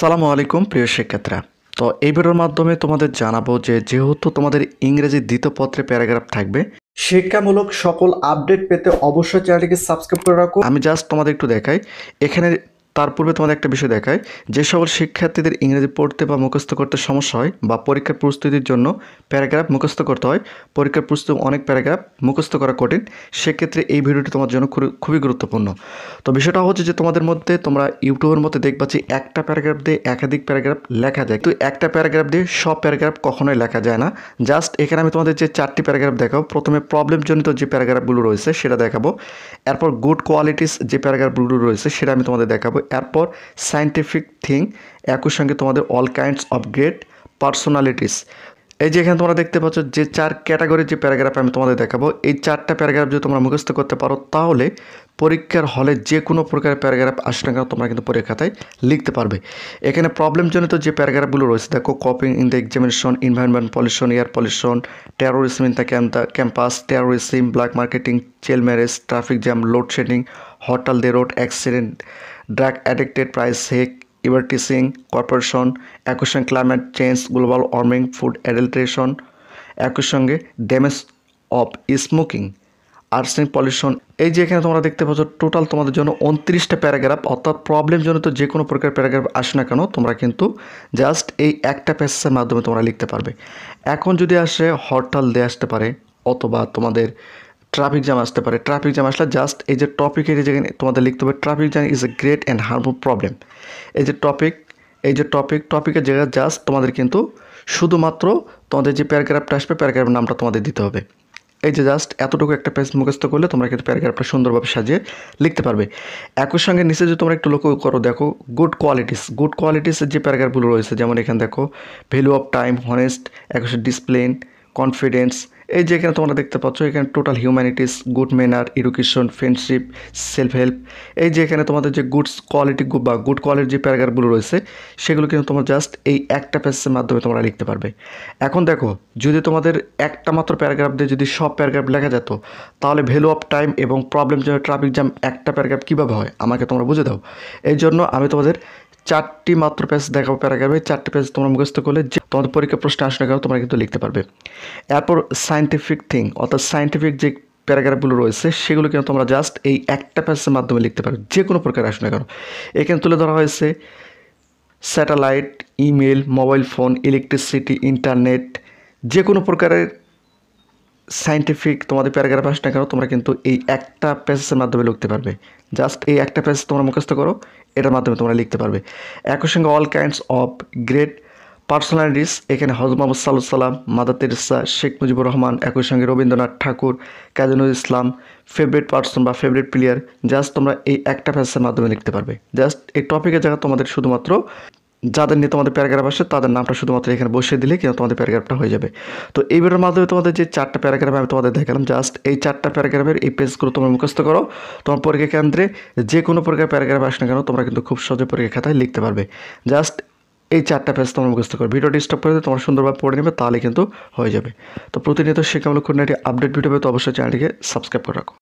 আসসালামু আলাইকুম প্রিয় শিক্ষার্থীরা। তো এই ভিডিওর মাধ্যমে তোমাদের জানাবো যে যেহেতু তোমাদের ইংরেজি দ্বিতীয় পত্রে প্যারাগ্রাফ থাকবে, শিক্ষামূলক সকল আপডেট পেতে অবশ্যই চ্যানেলটিকে সাবস্ক্রাইব করে রাখো। আমি জাস্ট তোমাদের একটু দেখাই এখানে। তার পূর্বে তোমাদের একটা বিষয় দেখায়, যে সকল শিক্ষার্থীদের ইংরেজি পড়তে বা মুখস্থ করতে সমস্যা হয় বা পরীক্ষার প্রস্তুতির জন্য প্যারাগ্রাফ মুখস্থ করতে হয়, পরীক্ষার প্রস্তুতি অনেক প্যারাগ্রাফ মুখস্থ করা কঠিন, সেক্ষেত্রে এই ভিডিওটি তোমার জন্য খুবই গুরুত্বপূর্ণ। তো বিষয়টা হচ্ছে যে তোমাদের মধ্যে তোমরা ইউটিউবের মধ্যে দেখবা যে একটা প্যারাগ্রাফ দিয়ে একাধিক প্যারাগ্রাফ লেখা যায়, কিন্তু একটা প্যারাগ্রাফ দিয়ে সব প্যারাগ্রাফ কখনোই লেখা যায় না। জাস্ট এখানে আমি তোমাদের যে 4টি প্যারাগ্রাফ দেখাবো, প্রথমে প্রবলেমজনিত যে প্যারাগ্রাফগুলো রয়েছে সেটা দেখাবো, এরপর গুড কোয়ালিটিস যে প্যারাগ্রাফগুলো রয়েছে সেটা আমি তোমাদের দেখাবো, এরপর সায়েন্টিফিক থিং, একই সঙ্গে তোমাদের all kinds of great personalities. এই যে এখানে তোমরা দেখতে পাচ্ছ যে 4 ক্যাটাগরির যে প্যারাগ্রাফ আমি তোমাদের দেখাবো, এই 4টা প্যারাগ্রাফ যদি তোমরা মুখস্থ করতে পারো তাহলে পরীক্ষার হলে যে কোনো প্রকারের প্যারাগ্রাফ আসে না কেন তোমরা কিন্তু পরীক্ষায় লিখতে পারবে। এখানে প্রবলেমজনিত যে প্যারাগ্রাফগুলো রয়েছে দেখো, coping in the examination, environment pollution, air pollution, terrorism in the campus, terrorism, black marketing, child marriage, traffic jam, load shedding, hartal the road accident, drug addicted, price hike, advertising corporation, একই সঙ্গে climate change, global warming, food adulteration, একই সঙ্গে damage of smoking, arsenic pollution. এই যে এখানে তোমরা দেখতে পাচ্ছ টোটাল তোমাদের জন্য 29টা প্যারাগ্রাফ, অর্থাৎ প্রবলেমজনিত যে কোনো প্রকার প্যারাগ্রাফ আসে না কেন তোমরা কিন্তু জাস্ট এই একটা প্যাসেজের মাধ্যমে তোমরা লিখতে পারবে। এখন যদি আসে হরতাল দিয়ে আসতে পারে, অথবা তোমাদের ট্রাফিক জ্যাম আসতে পারে। ট্রাফিক জ্যাম আসলে জাস্ট এই যে টপিকের যেখানে তোমাদের লিখতে হবে, traffic jam is a great and harmful problem. এই যে টপিকের জায়গায় জাস্ট তোমাদের কিন্তু শুধুমাত্র তোমাদের যে প্যারাগ্রাফটা আসবে প্যারাগ্রাফের নামটা তোমাদের দিতে হবে। এই যে জাস্ট এতটুকু একটা পেজ মুখস্থ করলে তোমরা কিন্তু প্যারাগ্রাফটা সুন্দরভাবে সাজিয়ে লিখতে পারবে। একই সঙ্গে নিচে যদি তোমরা একটু লক্ষ্য করো, দেখো গুড কোয়ালিটিসের যে প্যারাগ্রাফগুলো রয়েছে, যেমন এখানে দেখো ভ্যালু অফ টাইম, হনেস্ট, একই সঙ্গে ডিসপ্লিন, কনফিডেন্স। এই যে এখানে তোমরা দেখতে পাচ্ছ এখানে total humanities, good manner, education, friendship, self help. এই যে এখানে তোমাদের যে গুড কোয়ালিটির যে প্যারাগ্রাফগুলো রয়েছে সেগুলো কিন্তু তোমরা জাস্ট এই একটা পেজের মাধ্যমে তোমরা লিখতে পারবে। এখন দেখো যদি তোমাদের একটা মাত্র প্যারাগ্রাফ দিয়ে যদি সব প্যারাগ্রাফ লেখা যেত, তাহলে ভ্যালু অফ টাইম এবং প্রবলেম যেন ট্রাফিক জ্যাম একটা প্যারাগ্রাফ কীভাবে হয় আমাকে তোমরা বুঝে দাও। এই জন্য আমি তোমাদের 4টি মাত্র পেজ দেখাবো প্যারাগ্রাফে, 4টি পেজ তোমরা মুখস্থ করলে যে তোমাদের পরীক্ষা প্রশ্ন আসে না কেন তোমরা কিন্তু লিখতে পারবে। এরপর সায়েন্টিফিক থিং, অর্থাৎ সায়েন্টিফিক যে প্যারাগ্রাফগুলো রয়েছে সেগুলো কিন্তু তোমরা জাস্ট এই একটা পেজের মাধ্যমে লিখতে পারবে, যে কোনো প্রকার আসে না কেন। এখানে তুলে ধরা হয়েছে satellite, email, mobile phone, electricity, internet, যে কোনো প্রকারের সায়েন্টিফিক তোমাদের প্যারাগ্রাফ আসে না কেন তোমরা কিন্তু এই একটা পেজের মাধ্যমে লিখতে পারবে। জাস্ট এই একটা পেজ তোমরা মুখস্থ করো, এটার মাধ্যমে তোমরা লিখতে পারবে। একই সঙ্গে all kinds of great personalities, এখানে হজরত মুহাম্মদ সাল্লাল্লাহু আলাইহি সাল্লাম, মাদার তেরেসা, শেখ মুজিবুর রহমান, একই সঙ্গে রবীন্দ্রনাথ ঠাকুর, কাজী নজরুল ইসলাম, ফেভারিট পার্সন বা ফেভারিট প্লেয়ার, জাস্ট তোমরা এই একটা পেজের মাধ্যমে লিখতে পারবে। জাস্ট এই টপিকের জায়গায় তোমাদের শুধুমাত্র যাদের নিয়ে তোমাদের প্যারাগ্রাফ আসে তাদের নামটা শুধুমাত্র এখানে বসিয়ে দিলে কিন্তু তোমাদের প্যারাগ্রাফটা হয়ে যাবে। তো এই ভিডিওর মাধ্যমে তোমাদের যে 4টা প্যারাগ্রাফ আমি তোমাদের দেখালাম, জাস্ট এই 4টা প্যারাগ্রাফের এই পেজগুলো তোমরা মুখস্থ করো। তোমার পরীক্ষা কেন্দ্রে যে কোনো প্রকার প্যারাগ্রাফ আসে না কেন তোমরা কিন্তু খুব সহজে পরীক্ষা খাতায় লিখতে পারবে। জাস্ট এই 4টা পেজ তোমরা মুখস্থ করো, ভিডিওটি স্টপ করে দিয়ে তোমরা সুন্দরভাবে পড়ে নেবে, তাহলে কিন্তু হয়ে যাবে। তো প্রতিনিয়ত শিক্ষামূলক খুঁটিনাটি আপডেট ভিডিও পেতে অবশ্যই চ্যানেলটিকে সাবস্ক্রাইব করে রাখো।